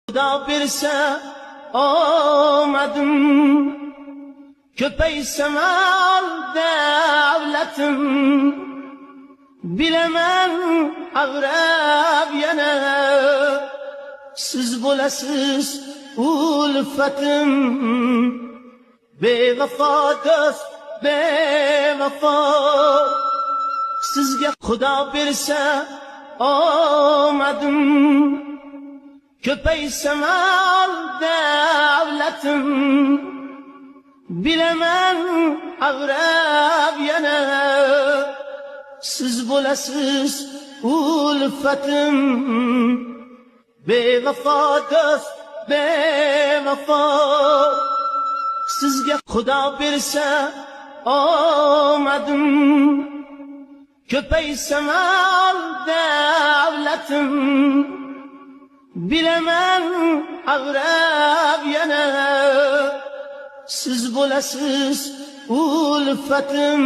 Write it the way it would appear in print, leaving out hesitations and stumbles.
Xudo bersa omadim, ko'paysa mal davlatim, bilaman ag'rab yana siz bo'lasiz ulfatim. Bevafo do'st, bevafo, sizga Xudo bersa omadim, ko'paysa mal davlatim, bilaman ag'rab yana siz bo'lasiz ulfatim. Bevafo do'st, bevafo, sizga Xudo bersa omadim, ko'paysa mal davlatim, bilaman ag'rab yana siz bo'lasiz ulfatim.